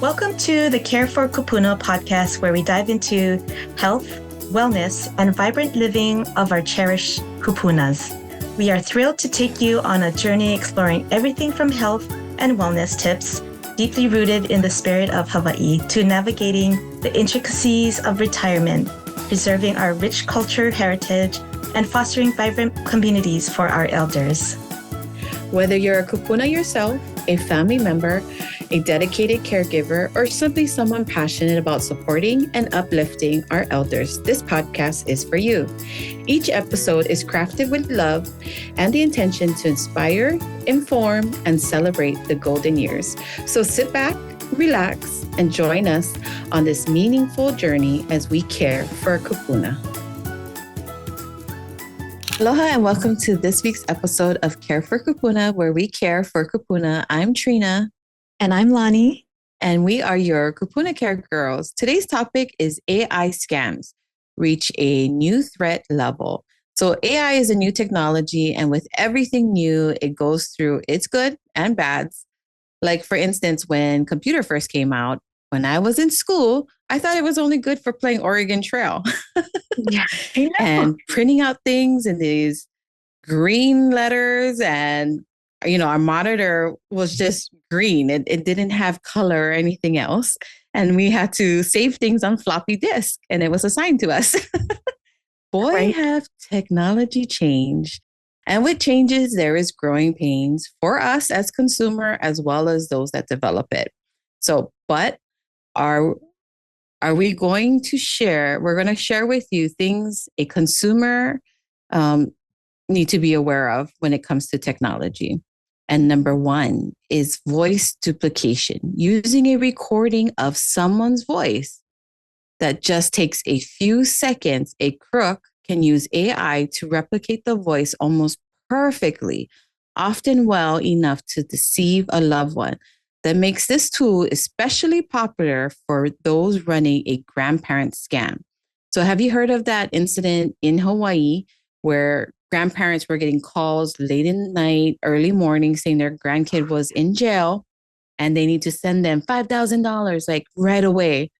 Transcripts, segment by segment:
Welcome to the Care for Kūpuna podcast, where we dive into health, wellness, and vibrant living of our cherished Kūpunas. We are thrilled to take you on a journey exploring everything from health and wellness tips, deeply rooted in the spirit of Hawaii, to navigating the intricacies of retirement, preserving our rich culture heritage, and fostering vibrant communities for our elders. Whether you're a Kūpuna yourself, a family member, a dedicated caregiver, or simply someone passionate about supporting and uplifting our elders, this podcast is for you. Each episode is crafted with love and the intention to inspire, inform, and celebrate the golden years. So sit back, relax, and join us on this meaningful journey as we care for Kūpuna. Aloha and welcome to this week's episode of Care for Kūpuna, where we care for Kūpuna. I'm Trina. And I'm Lani. And we are your Kūpuna Care Girls. Today's topic is AI scams reach a new threat level. So AI is a new technology, and with everything new, it goes through its good and bads. Like, for instance, when computer first came out, when I was in school, I thought it was only good for playing Oregon Trail. Yeah, I know. And printing out things in these green letters, and our monitor was just green. It didn't have color or anything else. And we had to save things on floppy disk, and it was assigned to us. Boy, Right. have technology changed. And with changes, there is growing pains for us as consumer, as well as those that develop it. So, but are we going to share? We're going to share with you things a consumer need to be aware of when it comes to technology. And number one is voice duplication, using a recording of someone's voice that just takes a few seconds. A crook can use AI to replicate the voice almost perfectly, often well enough to deceive a loved one. That makes this tool especially popular for those running a grandparent scam. So have you heard of that incident in Hawaii where grandparents were getting calls late in the night, early morning, saying their grandkid was in jail and they need to send them $5,000 like right away?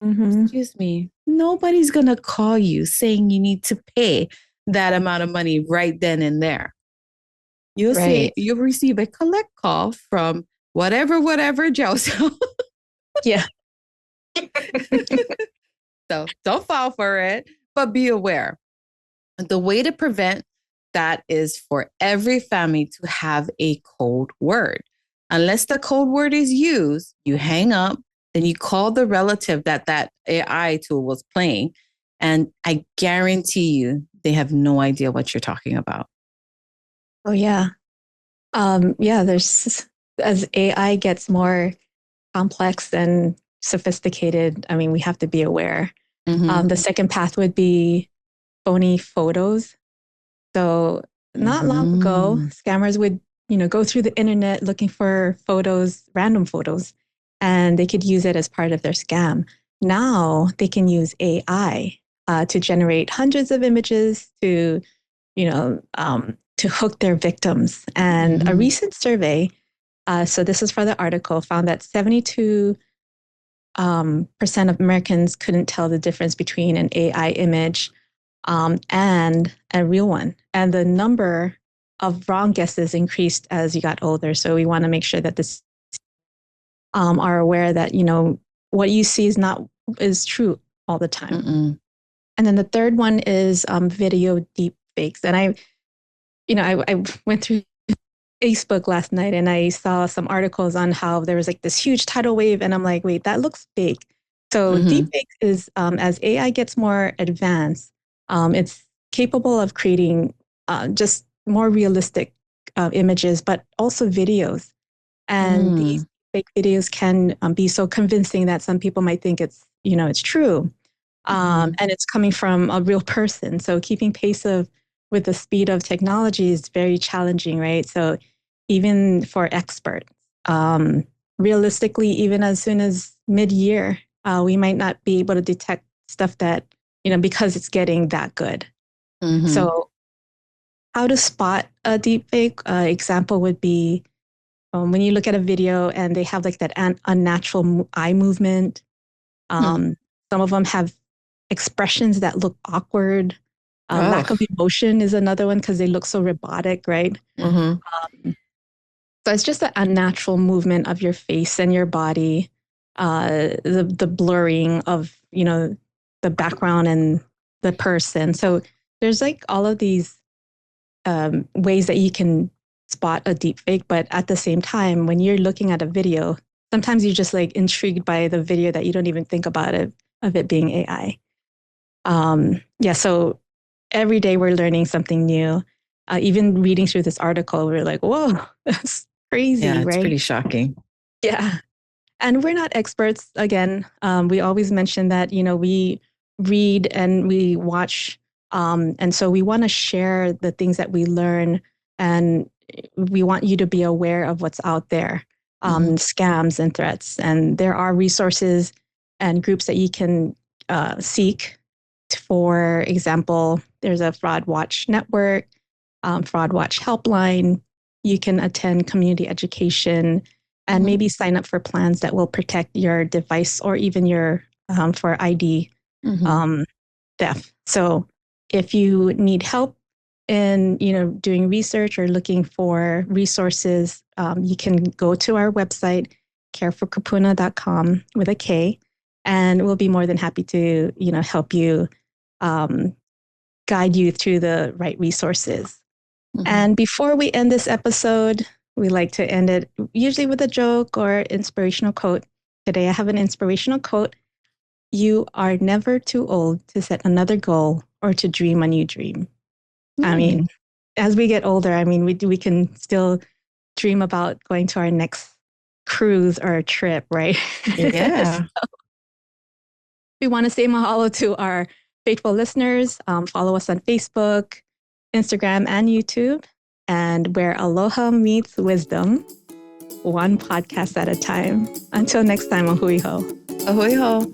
Mm-hmm. Excuse me, nobody's going to call you saying you need to pay that amount of money right then and there. You'll Right. you'll receive a collect call from whatever jail cell. Yeah. So don't fall for it, but be aware. The way to prevent that is for every family to have a code word. Unless the code word is used, you hang up, then you call the relative that AI tool was playing, and I guarantee you they have no idea what you're talking about. Oh, yeah. There's, as AI gets more complex and sophisticated, we have to be aware. Mm-hmm. The second path would be phony photos. So not long ago, scammers would, go through the internet looking for photos, random photos, and they could use it as part of their scam. Now they can use AI to generate hundreds of images to hook their victims. And a recent survey, so this is for the article, found that 72% of Americans couldn't tell the difference between an AI image and a real one. And the number of wrong guesses increased as you got older. So we want to make sure that this are aware that, what you see is true all the time. Mm-mm. And then the third one is video deep fakes. And I went through Facebook last night and I saw some articles on how there was like this huge tidal wave. And I'm like, wait, that looks fake. So deepfakes is, as AI gets more advanced, it's capable of creating just more realistic images, but also videos. And these fake videos can be so convincing that some people might think it's true. And it's coming from a real person. So keeping pace with the speed of technology is very challenging, right? So even for experts, realistically, even as soon as mid-year, we might not be able to detect stuff that, because it's getting that good. So how to spot a deepfake example would be when you look at a video and they have like that unnatural eye movement. Some of them have expressions that look awkward. Lack of emotion is another one because they look so robotic, right? So it's just the unnatural movement of your face and your body, the blurring of, the background and the person. So there's like all of these ways that you can spot a deep fake. But at the same time, when you're looking at a video, sometimes you're just like intrigued by the video that you don't even think about it, of it being AI. So every day we're learning something new. Even reading through this article, we're like, whoa, that's crazy, right? It's pretty shocking. Yeah. And we're not experts. Again, we always mention that, we read and we watch. And so we want to share the things that we learn, and we want you to be aware of what's out there, scams and threats. And there are resources and groups that you can seek. For example, there's a Fraud Watch Network, Fraud Watch Helpline. You can attend community education and maybe sign up for plans that will protect your device or even your for ID theft. So if you need help in doing research or looking for resources, you can go to our website, careforkūpuna.com with a K, and we'll be more than happy to help you guide you through the right resources. And before we end this episode, we like to end it usually with a joke or inspirational quote. Today, I have an inspirational quote. You are never too old to set another goal or to dream a new dream. I mean, as we get older, we can still dream about going to our next cruise or trip, right? Yeah. So we want to say mahalo to our faithful listeners. Follow us on Facebook, Instagram, and YouTube. And where aloha meets wisdom, one podcast at a time. Until next time, ahui ho. Ahui ho.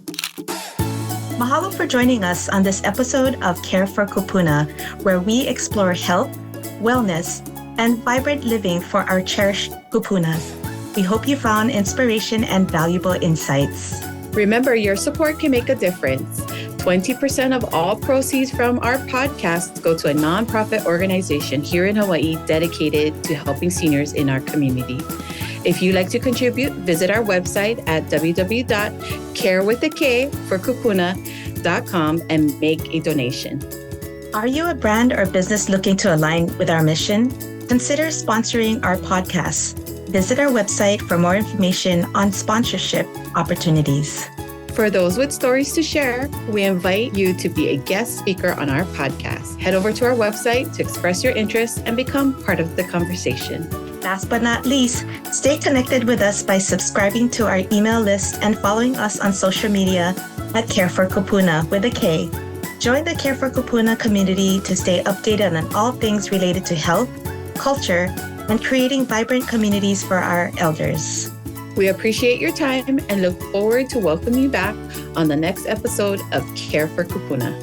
Mahalo for joining us on this episode of Care for Kūpuna, where we explore health, wellness, and vibrant living for our cherished kupunas. We hope you found inspiration and valuable insights. Remember, your support can make a difference. 20% of all proceeds from our podcasts go to a nonprofit organization here in Hawaii dedicated to helping seniors in our community. If you'd like to contribute, visit our website at www.carewithak4kupuna.com and make a donation. Are you a brand or business looking to align with our mission? Consider sponsoring our podcast. Visit our website for more information on sponsorship opportunities. For those with stories to share, we invite you to be a guest speaker on our podcast. Head over to our website to express your interest and become part of the conversation. Last but not least, stay connected with us by subscribing to our email list and following us on social media at Care for Kūpuna with a K. Join the Care for Kūpuna community to stay updated on all things related to health, culture, and creating vibrant communities for our elders. We appreciate your time and look forward to welcoming you back on the next episode of Care for Kūpuna.